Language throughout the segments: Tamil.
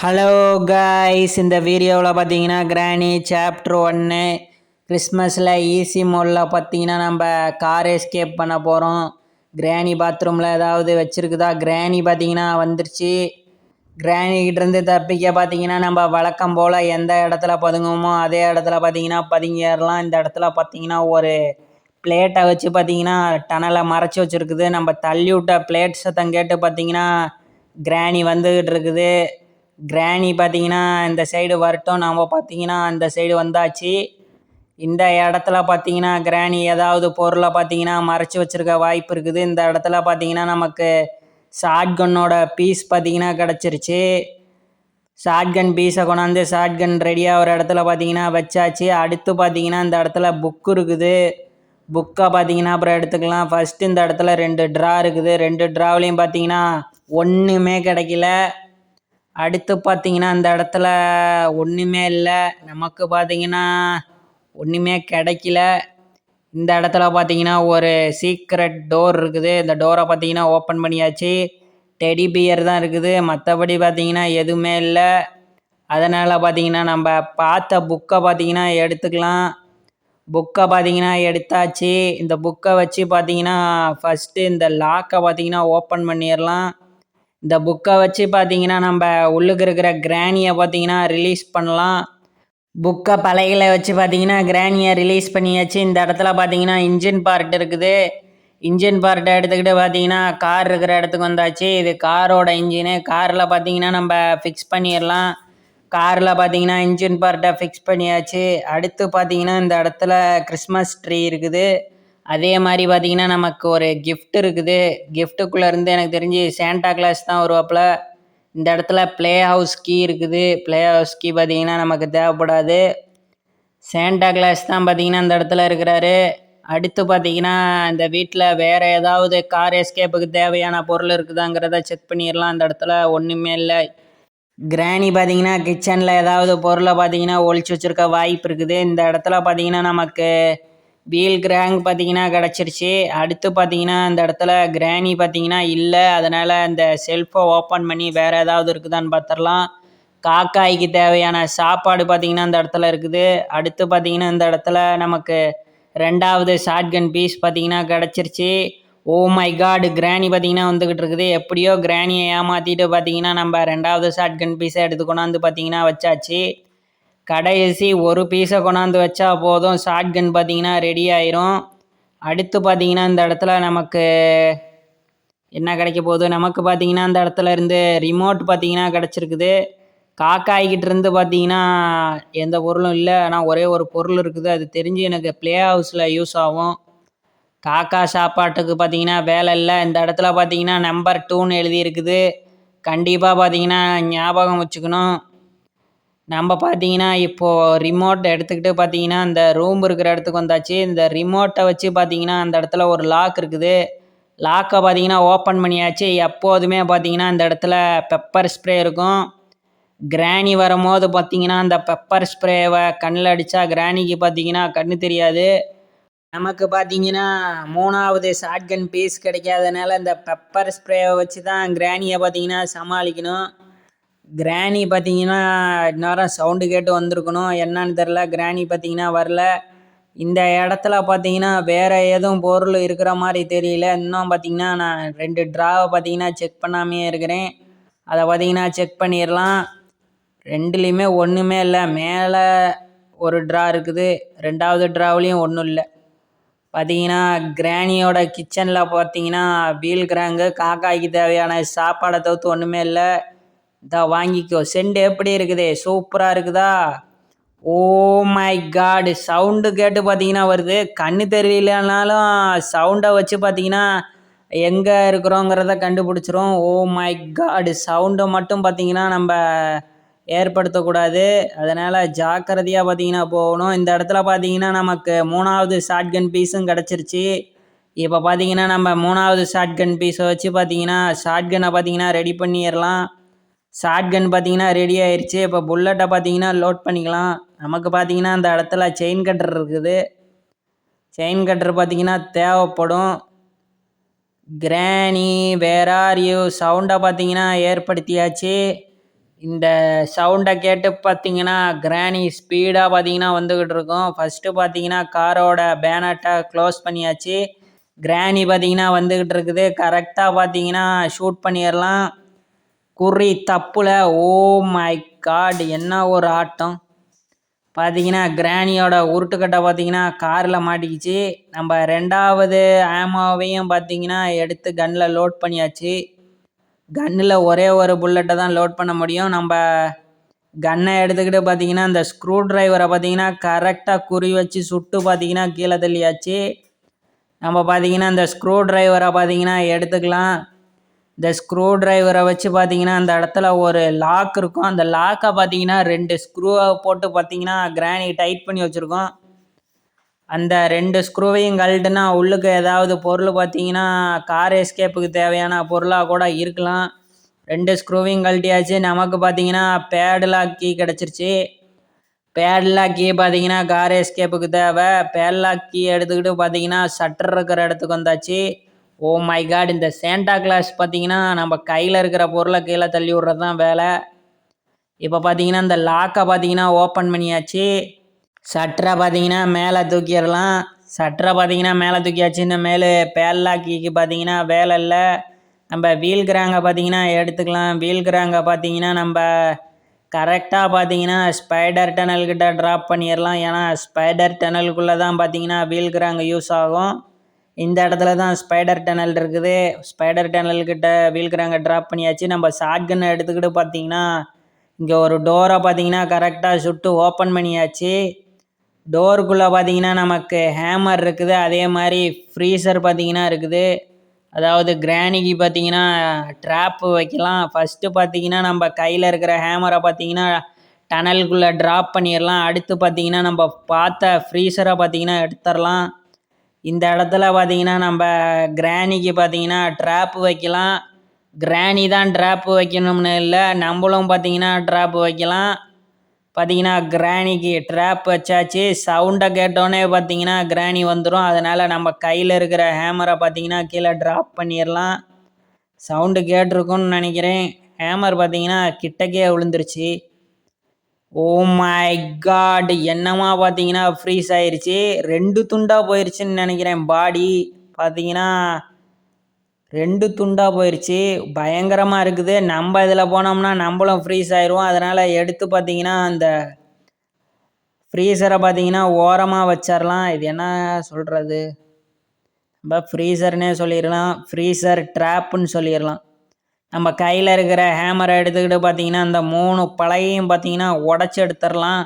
ஹலோ காய்ஸ், இந்த வீடியோவில் பார்த்தீங்கன்னா கிராணி சாப்டர் 1 கிறிஸ்மஸில் ஈஸி மோடில் பார்த்தீங்கன்னா நம்ம கார் எஸ்கேப் பண்ண போகிறோம். கிராணி பாத்ரூமில் ஏதாவது வச்சுருக்குதா? கிராணி பார்த்தீங்கன்னா வந்துருச்சு. கிராணிக்கிட்டேருந்து தப்பிக்க பார்த்தீங்கன்னா நம்ம வழக்கம் போல் எந்த இடத்துல பதுங்குவோமோ அதே இடத்துல பார்த்தீங்கன்னா பதுங்கிடலாம். இந்த இடத்துல பார்த்தீங்கன்னா ஒரு பிளேட்டை வச்சு பார்த்தீங்கன்னா டனலை மறைச்சி வச்சுருக்குது. நம்ம தள்ளி விட்ட பிளேட் சத்தம் கேட்டு பார்த்தீங்கன்னா கிராணி வந்துக்கிட்டு இருக்குது. கிராணி பார்த்தீங்கன்னா இந்த சைடு வரட்டும். நாம் பார்த்தீங்கன்னா அந்த சைடு வந்தாச்சு. இந்த இடத்துல பார்த்தீங்கன்னா கிராணி ஏதாவது பொருளை பார்த்தீங்கன்னா மறைச்சி வச்சுருக்க வாய்ப்பு இருக்குது. இந்த இடத்துல பார்த்தீங்கன்னா நமக்கு ஷாட்கன்னோட பீஸ் பார்த்தீங்கன்னா கிடச்சிருச்சு. ஷாட்கன் பீஸை கொண்டாந்து ஷாட்கன் ரெடியாக ஒரு இடத்துல பார்த்தீங்கன்னா வச்சாச்சு. அடுத்து பார்த்தீங்கன்னா இந்த இடத்துல புக்கு இருக்குது. புக்கை பார்த்தீங்கன்னா அப்புறம் எடுத்துக்கலாம். ஃபஸ்ட்டு இந்த இடத்துல 2 ட்ரா இருக்குது. 2 ட்ராவிலையும் பார்த்தீங்கன்னா ஒன்றுமே கிடைக்கல. அடுத்து பார்த்தீங்கன்னா அந்த இடத்துல ஒன்றுமே இல்லை. நமக்கு பார்த்தீங்கன்னா ஒன்றுமே கிடைக்கல. இந்த இடத்துல பார்த்தீங்கன்னா ஒரு சீக்ரெட் டோர் இருக்குது. இந்த டோரை பார்த்தீங்கன்னா ஓப்பன் பண்ணியாச்சு. டெடி பியர் தான் இருக்குது, மற்றபடி பார்த்தீங்கன்னா எதுவுமே இல்லை. அதனால் பார்த்தீங்கன்னா நம்ம பார்த்த புக்கை பார்த்தீங்கன்னா எடுத்துக்கலாம். புக்கை பார்த்தீங்கன்னா எடுத்தாச்சு. இந்த புக்கை வச்சு பார்த்தீங்கன்னா ஃபஸ்ட்டு இந்த லாக்கை பார்த்தீங்கன்னா ஓப்பன் பண்ணிடலாம். இந்த புக்கை வச்சு பார்த்தீங்கன்னா நம்ம உள்ளுக்கு இருக்கிற கிராணியை பார்த்தீங்கன்னா ரிலீஸ் பண்ணலாம். புக்கை பலகையில் வச்சு பார்த்தீங்கன்னா கிராணியை ரிலீஸ் பண்ணியாச்சு. இந்த இடத்துல பார்த்தீங்கன்னா இன்ஜின் பார்ட் இருக்குது. இன்ஜின் பார்ட்டை எடுத்துக்கிட்டு பார்த்தீங்கன்னா கார் இருக்கிற இடத்துக்கு வந்தாச்சு. இது காரோட இன்ஜினு. காரில் பார்த்தீங்கன்னா நம்ம ஃபிக்ஸ் பண்ணிடலாம். காரில் பார்த்தீங்கன்னா இன்ஜின் பார்ட்டை ஃபிக்ஸ் பண்ணியாச்சு. அடுத்து பார்த்தீங்கன்னா இந்த இடத்துல கிறிஸ்மஸ் ட்ரீ இருக்குது. அதே மாதிரி பார்த்தீங்கன்னா நமக்கு ஒரு கிஃப்ட் இருக்குது. கிஃப்ட்டுக்குள்ளேருந்து எனக்கு தெரிஞ்சு சாண்டா கிளாஸ் தான் வருவாப்புல. இந்த இடத்துல ப்ளே ஹவுஸ் கீ இருக்குது. ப்ளே ஹவுஸ் கீ பார்த்தீங்கன்னா நமக்கு தேவைப்படாது. சாண்டா கிளாஸ் தான் பார்த்தீங்கன்னா இந்த இடத்துல இருக்கிறாரு. அடுத்து பார்த்தீங்கன்னா இந்த வீட்டில் வேறு ஏதாவது கார் எஸ்கேப்புக்கு தேவையான பொருள் இருக்குதாங்கிறத செக் பண்ணிடலாம். அந்த இடத்துல ஒன்றுமே இல்லை. கிராணி பார்த்தீங்கன்னா கிச்சனில் ஏதாவது பொருளை பார்த்தீங்கன்னா ஒழிச்சு வச்சுருக்க வாய்ப்பு இருக்குது. இந்த இடத்துல பார்த்தீங்கன்னா நமக்கு வீல் கிராங்க் பார்த்தீங்கன்னா கிடச்சிருச்சு. அடுத்து பார்த்தீங்கன்னா இந்த இடத்துல கிராணி பார்த்தீங்கன்னா இல்லை. அதனால் இந்த செல்ஃபை ஓப்பன் பண்ணி வேறு ஏதாவது இருக்குதான்னு பார்த்துடலாம். காக்காய்க்கு தேவையான சாப்பாடு பார்த்தீங்கன்னா இந்த இடத்துல இருக்குது. அடுத்து பார்த்தீங்கன்னா இந்த இடத்துல நமக்கு 2வது ஷாட்கன் பீஸ் பார்த்தீங்கன்னா கிடச்சிருச்சு. ஓ மை காட், கிராணி பார்த்தீங்கன்னா வந்துக்கிட்டு இருக்குது. எப்படியோ கிராணியை ஏமாற்றிட்டு பார்த்தீங்கன்னா நம்ம 2வது ஷாட்கன் பீஸை எடுத்து கொண்டாந்து பார்த்தீங்கன்னா வச்சாச்சு. கடைசி ஒரு பீஸை கொண்டாந்து வச்சா போதும், ஷாட்கன் பார்த்தீங்கன்னா ரெடி ஆயிரும். அடுத்து பார்த்தீங்கன்னா இந்த இடத்துல நமக்கு என்ன கிடைக்க போகுது? நமக்கு பார்த்தீங்கன்னா இந்த இடத்துல இருந்து ரிமோட் பார்த்தீங்கன்னா கிடச்சிருக்குது. காக்காய்கிட்ட இருந்து பார்த்தீங்கன்னா எந்த பொருளும் இல்லை. ஆனால் ஒரே ஒரு பொருள் இருக்குது. அது தெரிஞ்சு எனக்கு ப்ளே ஹவுஸில் யூஸ் ஆகும். காக்கா சாப்பாட்டுக்கு பார்த்தீங்கன்னா வேலை இல்லை. இந்த இடத்துல பார்த்தீங்கன்னா நம்பர் 2ன்னு எழுதியிருக்குது. கண்டிப்பாக பார்த்தீங்கன்னா ஞாபகம் வச்சுக்கணும். நம்ம பார்த்தீங்கன்னா இப்போது ரிமோட் எடுத்துக்கிட்டு பார்த்தீங்கன்னா இந்த ரூம் இருக்கிற இடத்துக்கு வந்தாச்சு. இந்த ரிமோட்டை வச்சு பார்த்தீங்கன்னா அந்த இடத்துல ஒரு லாக் இருக்குது. லாக்கை பார்த்தீங்கன்னா ஓப்பன் பண்ணியாச்சு. எப்போதுமே பார்த்தீங்கன்னா இந்த இடத்துல பெப்பர் ஸ்ப்ரே இருக்கும். கிராணி வரும்போது பார்த்தீங்கன்னா அந்த பெப்பர் ஸ்ப்ரேவை கண்ணில் அடித்தா கிராணிக்கு பார்த்தீங்கன்னா கண்ணு தெரியாது. நமக்கு பார்த்தீங்கன்னா 3வது ஷாட்கன் பீஸ் கிடைக்காதனால இந்த பெப்பர் ஸ்ப்ரேவை வச்சு தான் கிராணியை பார்த்தீங்கன்னா சமாளிக்கணும். கிராணி பார்த்தீங்கன்னா இந்நேரம் சவுண்டு கேட்டு வந்திருக்கணும். என்னன்னு தெரில, கிராணி பார்த்தீங்கன்னா வரல. இந்த இடத்துல பார்த்தீங்கன்னா வேறு எதுவும் பொருள் இருக்கிற மாதிரி தெரியல. இன்னும் பார்த்தீங்கன்னா நான் 2 ட்ராவை பார்த்தீங்கன்னா செக் பண்ணாமையே இருக்கிறேன். அதை பார்த்தீங்கன்னா செக் பண்ணிடலாம். 2லேயுமே ஒன்றுமே இல்லை. மேலே ஒரு ட்ரா இருக்குது. 2வது ட்ராவிலையும் ஒன்றும் இல்லை. பார்த்தீங்கன்னா கிராணியோட கிச்சனில் பார்த்தீங்கன்னா வீல் கிராங்கு, காக்காய்க்கு தேவையான சாப்பாடை தவிர்த்து ஒன்றுமே இல்லை. இதா வாங்கிக்கோ. செண்டு எப்படி இருக்குது? சூப்பராக இருக்குதா? ஓ மை காடு, சவுண்டு கேட்டு பார்த்தீங்கன்னா வருது. கண்ணு தெரியலனாலும் சவுண்டை வச்சு பார்த்தீங்கன்னா எங்கே இருக்கிறோங்கிறத கண்டுபிடிச்சிரும். ஓ மை காடு, சவுண்டை மட்டும் பார்த்தீங்கன்னா நம்ம ஏற்படுத்தக்கூடாது. அதனால் ஜாக்கிரதையாக பார்த்தீங்கன்னா போகணும். இந்த இடத்துல பார்த்தீங்கன்னா நமக்கு 3வது ஷாட்கன் பீஸும் கிடச்சிருச்சு. இப்போ பார்த்தீங்கன்னா நம்ம 3வது ஷாட்கன் பீஸை வச்சு பார்த்தீங்கன்னா ஷாட்கனை பார்த்தீங்கன்னா ரெடி பண்ணிடலாம். ஷாட்கன் பார்த்தீங்கன்னா ரெடி ஆயிடுச்சு. இப்போ புல்லட்டை பார்த்தீங்கன்னா லோட் பண்ணிக்கலாம். நமக்கு பார்த்தீங்கன்னா அந்த இடத்துல செயின் கட்டர் இருக்குது. செயின் கட்டர் பார்த்தீங்கன்னா தேவைப்படும். கிராணி வேர் ஆர் யூ சவுண்டை பார்த்தீங்கன்னா ஏற்படுத்தியாச்சு. இந்த சவுண்டை கேட்டு பார்த்தீங்கன்னா கிராணி ஸ்பீடாக பார்த்தீங்கன்னா வந்துக்கிட்டு இருக்கோம். ஃபஸ்ட்டு பார்த்தீங்கன்னா காரோட பேனட்டை க்ளோஸ் பண்ணியாச்சு. கிராணி பார்த்தீங்கன்னா வந்துக்கிட்டு இருக்குது. கரெக்டாக பார்த்தீங்கன்னா ஷூட் பண்ணிடலாம். குறி தப்புல. ஓ மை காட், என்ன ஒரு ஆட்டம்! பார்த்தீங்கன்னா கிராணியோட உருட்டுக்கட்டை பார்த்தீங்கன்னா காரில் மாட்டிக்கிச்சு. நம்ம 2வது ஆமோவையும் பார்த்தீங்கன்னா எடுத்து கன்னில் லோட் பண்ணியாச்சு. கன்னில் ஒரே ஒரு புல்லட்டை தான் லோட் பண்ண முடியும். நம்ம கன்னை எடுத்துக்கிட்டு பார்த்தீங்கன்னா இந்த ஸ்க்ரூ ட்ரைவரை பார்த்தீங்கன்னா கரெக்டாக குறி வச்சு சுட்டு பார்த்தீங்கன்னா கீழே தள்ளியாச்சு. நம்ம பார்த்தீங்கன்னா இந்த ஸ்க்ரூ ட்ரைவரை பார்த்தீங்கன்னா எடுத்துக்கலாம். இந்த ஸ்க்ரூ ட்ரைவரை வச்சு பார்த்தீங்கன்னா அந்த இடத்துல ஒரு லாக் இருக்கும். அந்த லாக்கை பார்த்தீங்கன்னா 2 ஸ்க்ரூவை போட்டு பார்த்தீங்கன்னா கிராணி டைட் பண்ணி வச்சுருக்கோம். அந்த 2 ஸ்க்ரூவையும் கழட்டுனா உள்ளுக்கு ஏதாவது பொருள் பார்த்தீங்கன்னா கார் எஸ்கேப்புக்கு தேவையான பொருளாக கூட இருக்கலாம். 2 ஸ்க்ரூவையும் கழட்டியாச்சு. நமக்கு பார்த்தீங்கன்னா பேட்லாக் கீ கிடச்சிருச்சு. பேட்லாக் கீ பார்த்தீங்கன்னா கார் எஸ்கேப்புக்கு தேவை. பேட்லாக் கீ எடுத்துக்கிட்டு பார்த்தீங்கன்னா ஷட்டர் இருக்கிற இடத்துக்கு வந்தாச்சு. ஓ மை காட், இந்த சேண்டா கிளாஸ் பார்த்தீங்கன்னா நம்ம கையில் இருக்கிற பொருளை கீழே தள்ளி விட்றது தான் வேலை. இப்போ பார்த்தீங்கன்னா இந்த லாக்கை பார்த்தீங்கன்னா ஓப்பன் பண்ணியாச்சு. ஷட்டரை பார்த்தீங்கன்னா மேலே தூக்கிடலாம். ஷட்டரை பார்த்தீங்கன்னா மேலே தூக்கியாச்சு. இந்த மேலே பேட்லாக் கீக்கு பார்த்தீங்கன்னா வேலை இல்லை. நம்ம வீல் கிராங்கை பார்த்தீங்கன்னா எடுத்துக்கலாம். வீல் கிராங்கை பார்த்தீங்கன்னா நம்ம கரெக்டாக பார்த்தீங்கன்னா ஸ்பைடர் டனல்கிட்ட ட்ராப் பண்ணிடலாம். ஏன்னா ஸ்பைடர் டனலுக்குள்ளே தான் பார்த்தீங்கன்னா வீல் கிராங்கு யூஸ் ஆகும். இந்த இடத்துல தான் ஸ்பைடர் டனல் இருக்குது. ஸ்பைடர் டனல்கிட்ட வீல் கிராங்கை ட்ராப் பண்ணியாச்சு. நம்ம ஷாட்கன்னை எடுத்துக்கிட்டு பார்த்தீங்கன்னா இங்கே ஒரு டோரை பார்த்தீங்கன்னா கரெக்டாக சுட்டு ஓப்பன் பண்ணியாச்சு. டோருக்குள்ளே பார்த்தீங்கன்னா நமக்கு ஹேமர் இருக்குது. அதே மாதிரி ஃப்ரீசர் பார்த்தீங்கன்னா இருக்குது. அதாவது கிராணிக்கு பார்த்தீங்கன்னா ட்ராப்பு வைக்கலாம். ஃபஸ்ட்டு பார்த்தீங்கன்னா நம்ம கையில் இருக்கிற ஹேமரை பார்த்தீங்கன்னா டனலுக்குள்ளே ட்ராப் பண்ணிடலாம். அடுத்து பார்த்தீங்கன்னா நம்ம பார்த்த ஃப்ரீசரை பார்த்தீங்கன்னா எடுத்துடலாம். இந்த இடத்துல பார்த்தீங்கன்னா நம்ம கிராணிக்கு பார்த்தீங்கன்னா ட்ராப்பு வைக்கலாம். கிராணி தான் ட்ராப்பு வைக்கணும்னு இல்லை, நம்மளும் பார்த்தீங்கன்னா ட்ராப்பு வைக்கலாம். பார்த்தீங்கன்னா கிராணிக்கு ட்ராப் வச்சாச்சு. சவுண்டை கேட்டோன்னே பார்த்தீங்கன்னா கிராணி வந்துடும். அதனால் நம்ம கையில் இருக்கிற ஹேமரை பார்த்தீங்கன்னா கீழே ட்ராப் பண்ணிடலாம். சவுண்டு கேட்டிருக்குன்னு நினைக்கிறேன். ஹேமர் பார்த்தீங்கன்னா கிட்டக்கே விழுந்துருச்சு. ஓ மை காட், என்னமா பார்த்தீங்கன்னா ஃப்ரீஸ் ஆயிடுச்சு. 2 துண்டாக போயிடுச்சுன்னு நினைக்கிறேன். பாடி பார்த்தீங்கன்னா 2 துண்டாக போயிடுச்சு. பயங்கரமாக இருக்குது. நம்ம இதில் போனோம்னா நம்மளும் ஃப்ரீஸ் ஆயிடுவோம். அதனால் எடுத்து பார்த்தீங்கன்னா அந்த ஃப்ரீசரை பார்த்தீங்கன்னா ஓரமாக வச்சிடலாம். இது என்ன சொல்கிறது, நம்ம ஃப்ரீசர்னே சொல்லிடலாம். ஃப்ரீசர் ட்ராப்புன்னு சொல்லிடலாம். நம்ம கையில் இருக்கிற ஹேமரை எடுத்துக்கிட்டு பார்த்தீங்கன்னா அந்த 3 பலகையும் பார்த்தீங்கன்னா உடச்சி எடுத்துடலாம்.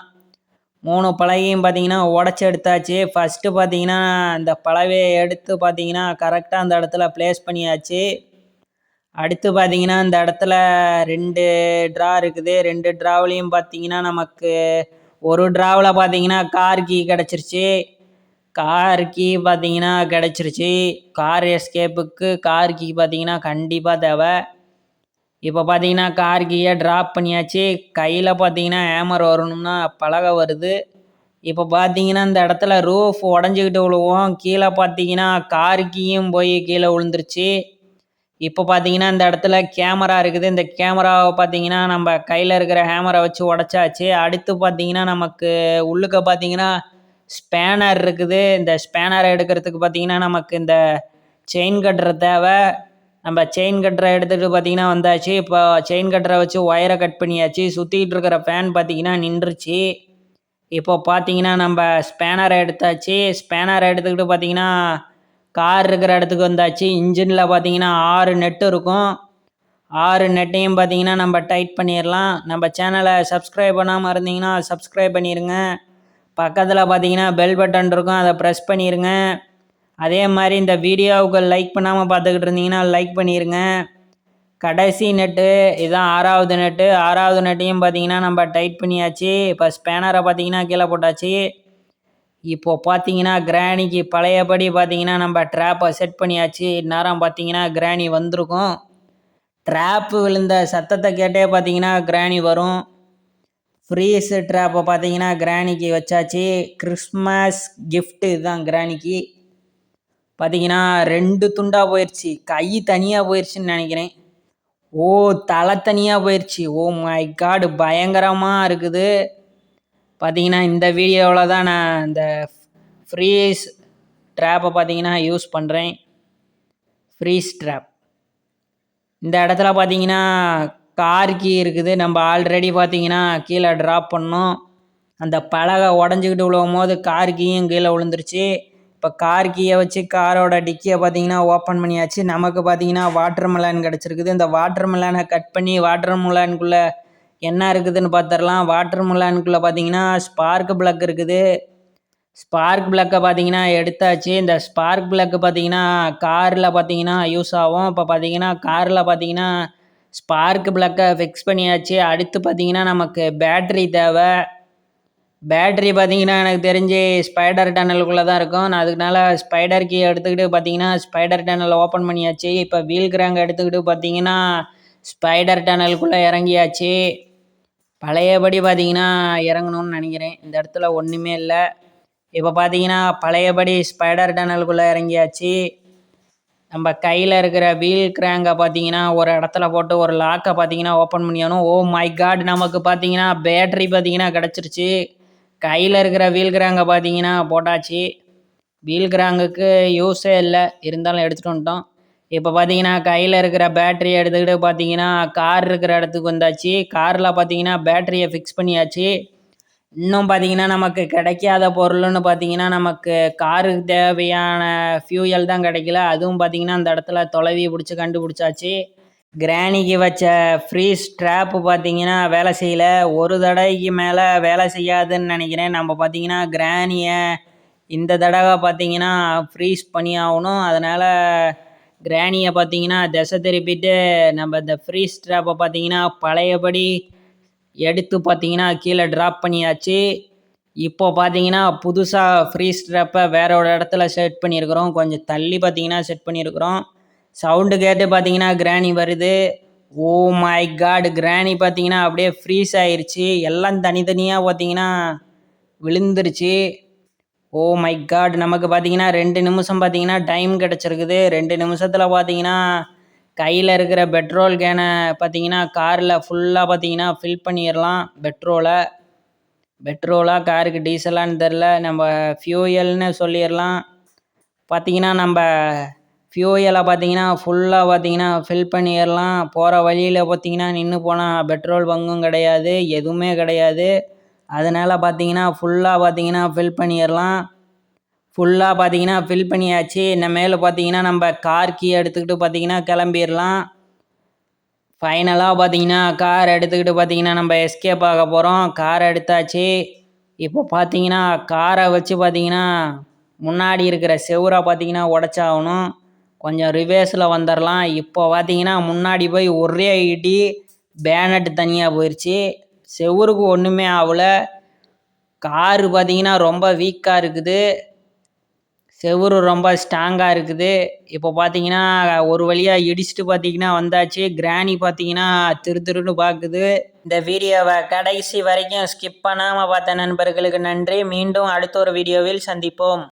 3 பலகையும் பார்த்தீங்கன்னா உடச்சி எடுத்தாச்சு. ஃபஸ்ட்டு பார்த்தீங்கன்னா இந்த பலகையை எடுத்து பார்த்தீங்கன்னா கரெக்டாக அந்த இடத்துல ப்ளேஸ் பண்ணியாச்சு. அடுத்து பார்த்தீங்கன்னா இந்த இடத்துல 2 ட்ரா இருக்குது. 2 ட்ராவிலையும் பார்த்தீங்கன்னா நமக்கு ஒரு ட்ராவில் பார்த்தீங்கன்னா கார் கீ கிடச்சிருச்சு. கார் கீ பார்த்தீங்கன்னா கிடச்சிருச்சு. கார் எஸ்கேப்புக்கு கார் கீ பார்த்தீங்கன்னா கண்டிப்பாக தேவை. இப்போ பார்த்தீங்கன்னா கார் கீயை ட்ராப் பண்ணியாச்சு. கையில் பார்த்தீங்கன்னா ஹேமர் வரணும்னா பலகை வருது. இப்போ பார்த்தீங்கன்னா இந்த இடத்துல ரூஃப் உடஞ்சிக்கிட்டு விழுவோம். கீழே பார்த்தீங்கன்னா கார் கீயும் போய் கீழே விழுந்துருச்சு. இப்போ பார்த்தீங்கன்னா இந்த இடத்துல கேமரா இருக்குது. இந்த கேமராவை பார்த்தீங்கன்னா நம்ம கையில் இருக்கிற ஹேமரை வச்சு உடச்சாச்சு. அடுத்து பார்த்தீங்கன்னா நமக்கு உள்ளுக்க பார்த்தீங்கன்னா ஸ்பேனர் இருக்குது. இந்த ஸ்பேனரை எடுக்கிறதுக்கு பார்த்தீங்கன்னா நமக்கு இந்த செயின் கட்டரை தேவை. நம்ம செயின் கட்டரை எடுத்துகிட்டு பார்த்தீங்கன்னா வந்தாச்சு. இப்போ செயின் கட்டரை வச்சு ஒயரை கட் பண்ணியாச்சு. சுற்றிக்கிட்டு இருக்கிற ஃபேன் பார்த்தீங்கன்னா நின்றுச்சு. இப்போ பார்த்தீங்கன்னா நம்ம ஸ்பேனரை எடுத்தாச்சு. ஸ்பேனரை எடுத்துக்கிட்டு பார்த்தீங்கன்னா கார் இருக்கிற இடத்துக்கு வந்தாச்சு. இன்ஜினில் பார்த்தீங்கன்னா 6 நெட்டு இருக்கும். 6 நெட்டையும் பார்த்தீங்கன்னா நம்ம டைட் பண்ணிடலாம். நம்ம சேனலை சப்ஸ்கிரைப் பண்ணாமல் இருந்தீங்கன்னா சப்ஸ்கிரைப் பண்ணிடுங்க. பக்கத்தில் பார்த்தீங்கன்னா பெல் பட்டன் இருக்கும், அதை ப்ரெஸ் பண்ணிடுங்க. அதே மாதிரி இந்த வீடியோவுக்கு லைக் பண்ணாமல் பார்த்துக்கிட்டு இருந்தீங்கன்னா லைக் பண்ணிடுங்க. கடைசி நெட்டு இதுதான் 6வது நெட்டு. 6வது நெட்டையும் பார்த்தீங்கன்னா நம்ம டைட் பண்ணியாச்சு. இப்போ ஸ்பேனரை பார்த்தீங்கன்னா கீழே போட்டாச்சு. இப்போது பார்த்தீங்கன்னா கிராணிக்கு பழையபடி பார்த்தீங்கன்னா நம்ம ட்ராப்பை செட் பண்ணியாச்சு. இந்நேரம் பார்த்தீங்கன்னா கிராணி வந்திருக்கும். ட்ராப்பு விழுந்த சத்தத்தை கேட்டே பார்த்தீங்கன்னா கிராணி வரும். ஃப்ரீஸ் ட்ராப்பை பார்த்தீங்கன்னா கிராணிக்கு வச்சாச்சு. கிறிஸ்மஸ் கிஃப்ட்டு இதுதான் கிராணிக்கு. பார்த்தீங்கன்னா 2 துண்டாக போயிடுச்சு. கை தனியாக போயிடுச்சுன்னு நினைக்கிறேன். ஓ! தல தனியா போயிருச்சு. Oh my God! பயங்கரமா இருக்குது. பார்த்தீங்கன்னா, இந்த வீடியோவுல தான் நான் இந்த ஃப்ரீஸ் ட்ராப்ப பார்த்தீங்கன்னா யூஸ் பண்றேன். Freeze drop. இந்த இடத்துல பார்த்தீங்கன்னா, கார் கீ இருக்குது. நம்ப ஆல்ரெடி பார்த்தீங்கன்னா, கீழ ட்ராப் பண்ணோம். அந்த பலகை உடைஞ்சுக்கிட்டு விழும்போது கார் கீயும் கீழ விழுந்துருச்சு. இப்ப கார் கீய வச்சு காரோட டிக்கிய பார்த்தீங்கன்னா, ஓப்பன் பண்ணியாச்சு. நமக்கு பார்த்தீங்கன்னா, வாட்டர் மெலன் கிடைச்சிருக்குது. இந்த வாட்டர் மெலன கட் பண்ணி வாட்டர் மெலனுக்குள்ள என்ன இருக்குதுன்னு பார்த்துரலாம். வாட்டர் மெலனுக்குள்ள பார்த்தீங்கன்னா, ஸ்பார்க் பிளக் இருக்குது. ஸ்பார்க் பிளக்க பார்த்தீங்கன்னா எடுத்தாச்சு. இந்த ஸ்பார்க் பிளக் பார்த்தீங்கன்னா, கார்ல பார்த்தீங்கன்னா யூஸ் ஆகும். இப்ப பார்த்தீங்கன்னா, கார்ல பார்த்தீங்கன்னா, ஸ்பார்க் பிளக்க ஃபிக்ஸ் பண்ணியாச்சு. அடுத்து பார்த்தீங்கன்னா, நமக்கு பேட்டரி தேவ. பேட்டரி பார்த்தீங்கன்னா, எனக்கு தெரிஞ்சு ஸ்பைடர் டனலுக்குள்ள தான் இருக்கும். நான் அதுக்குனால ஸ்பைடர் கீய எடுத்துக்கிட்டு பார்த்தீங்கன்னா, ஸ்பைடர் டனல ஓப்பன் பண்ணியாச்சு. இப்ப வீல் கிராங்க் எடுத்துக்கிட்டு பார்த்தீங்கன்னா, ஸ்பைடர் டனலுக்குள்ள இறங்கியாச்சு. பழையபடி பார்த்தீங்கன்னா, இறங்கணும்னு நெனைக்கிறேன். இந்த இடத்துல ஒண்ணுமே இல்ல. இப்ப பார்த்தீங்கன்னா, பழையபடி ஸ்பைடர் டனலுக்குள்ள இறங்கியாச்சு. நம்ம கையில இருக்கிற வீல் கிராங்க பார்த்தீங்கன்னா, ஒரு இடத்துல போட்டு ஒரு லாக்க பார்த்தீங்கன்னா ஓப்பன் பண்ணியாகணும். Oh my God! நமக்கு பார்த்தீங்கன்னா, பேட்டரி பார்த்தீங்கன்னா கிடச்சிருச்சு. கையில இருக்கிற வீல் கிராங்க பார்த்தீங்கன்னா போட்டாச்சு. வீல் கிராங்குக்கு யூஸே இல்ல. இருந்தாலும் எடுத்துட்டு வந்துட்டோம். இப்ப பார்த்தீங்கன்னா, கையில இருக்கிற பேட்டரிய எடுத்துக்கிட்டு பார்த்தீங்கன்னா, கார் இருக்கிற இடத்துக்கு வந்தாச்சு. கார்ல பார்த்தீங்கன்னா, பேட்டரிய ஃபிக்ஸ் பண்ணியாச்சு. இன்னும் பார்த்தீங்கன்னா, நமக்கு கிடைக்காத பொருளுன்னு பார்த்தீங்கன்னா, நமக்கு காருக்கு தேவையான ஃபியூயல் தான் கிடைக்கல. அதுவும் பார்த்தீங்கன்னா, அந்த இடத்துல தொலைவி புடிச்சு கண்டுபிடிச்சாச்சு. கிராணிக்கு வச்ச ஃப்ரீஸ் ட்ராப்பு பார்த்தீங்கன்னா, வேலை செய்யல. ஒரு தடவைக்கு மேல வேலை செய்யாதுன்னு நெனைக்கிறேன். நம்ம பார்த்தீங்கன்னா, கிராணிய இந்த தடவ பார்த்தீங்கன்னா, ஃப்ரீஸ் பண்ணி ஆவணும். அதனால கிராணிய பார்த்தீங்கன்னா, திசை திருப்பிட்டு நம்ம இந்த ஃப்ரீஸ் ட்ராப்ப பார்த்தீங்கன்னா, பழையபடி எடுத்து பார்த்தீங்கன்னா, கீழ ட்ராப் பண்ணியாச்சு. இப்போ பார்த்தீங்கன்னா, புதுசா ஃப்ரீஸ் ட்ராப்ப வேற ஒரு இடத்துல செட் பண்ணியிருக்கிறோம். கொஞ்சம் தள்ளி பார்த்தீங்கன்னா, செட் பண்ணியிருக்கிறோம். சவுண்டு கேட்டு பார்த்தீங்கன்னா, கிராணி வருது. Oh my God! கிராணி பார்த்தீங்கன்னா, அப்படியே ஃப்ரீஸ் ஆயிருச்சு. எல்லாம் தனித்தனியா பார்த்தீங்கன்னா, விழுந்துருச்சு. Oh my God! நமக்கு பார்த்தீங்கன்னா, 2 நிமிஷம் பார்த்தீங்கன்னா, டைம் கிடைச்சிருக்குது. 2 நிமிஷத்துல பார்த்தீங்கன்னா, கையில இருக்கிற பெட்ரோல் கேன பார்த்தீங்கன்னா, கார்ல ஃபுல்லா பார்த்தீங்கன்னா, ஃபில் பண்ணிறலாம் பெட்ரோல. பெட்ரோலா, காருக்கு டீசலான்னு தெரில. நம்ம ஃபியூயல்னு சொல்லிறலாம். பார்த்தீங்கன்னா, நம்ப ஃபியூயலை பார்த்தீங்கன்னா, ஃபுல்லா பார்த்தீங்கன்னா, ஃபில் பண்ணிறலாம். போற வழியில பார்த்தீங்கன்னா, நின்னு போனா பெட்ரோல் பங்கும் கிடையாது. எதுவுமே கிடையாது. அதனால பார்த்தீங்கன்னா, ஃபுல்லா பார்த்தீங்கன்னா, ஃபில் பண்ணிறலாம். ஃபுல்லா பார்த்தீங்கன்னா, ஃபில் பண்ணியாச்சு. இனிமேலு பார்த்தீங்கன்னா, நம்ப கார் கீ எடுத்துக்கிட்டு பார்த்தீங்கன்னா, கிளம்பிறலாம். ஃபைனலா பார்த்தீங்கன்னா, கார் எடுத்துக்கிட்டு பார்த்தீங்கன்னா, நம்ப எஸ்கேப் ஆக போறோம். கார் எடுத்தாச்சு. இப்போ பார்த்தீங்கன்னா, கார வச்சு பார்த்தீங்கன்னா, முன்னாடி இருக்கிற செவுர பார்த்தீங்கன்னா உடைச்சாகணும். கொஞ்சம் ரிவர்ஸ்ல வந்துரலாம். இப்போ பார்த்தீங்கன்னா, முன்னாடி போய் ஒரே இடி. பேனட் தனியா போயிருச்சு. செவுருக்கு ஒண்ணுமே ஆவல. காரு பார்த்தீங்கன்னா, ரொம்ப வீக்கா இருக்குது. செவுரு ரொம்ப ஸ்ட்ராங்கா இருக்குது. இப்போ பார்த்தீங்கன்னா, ஒரு வழியா இடிச்சுட்டு பார்த்தீங்கன்னா வந்தாச்சு. கிராணி பார்த்தீங்கன்னா, திரு திருன்னு பாக்குது. இந்த வீடியோவ கடைசி வரைக்கும் ஸ்கிப் பண்ணாம பார்த்த நண்பர்களுக்கு நன்றி. மீண்டும் அடுத்த ஒரு வீடியோவில் சந்திப்போம்.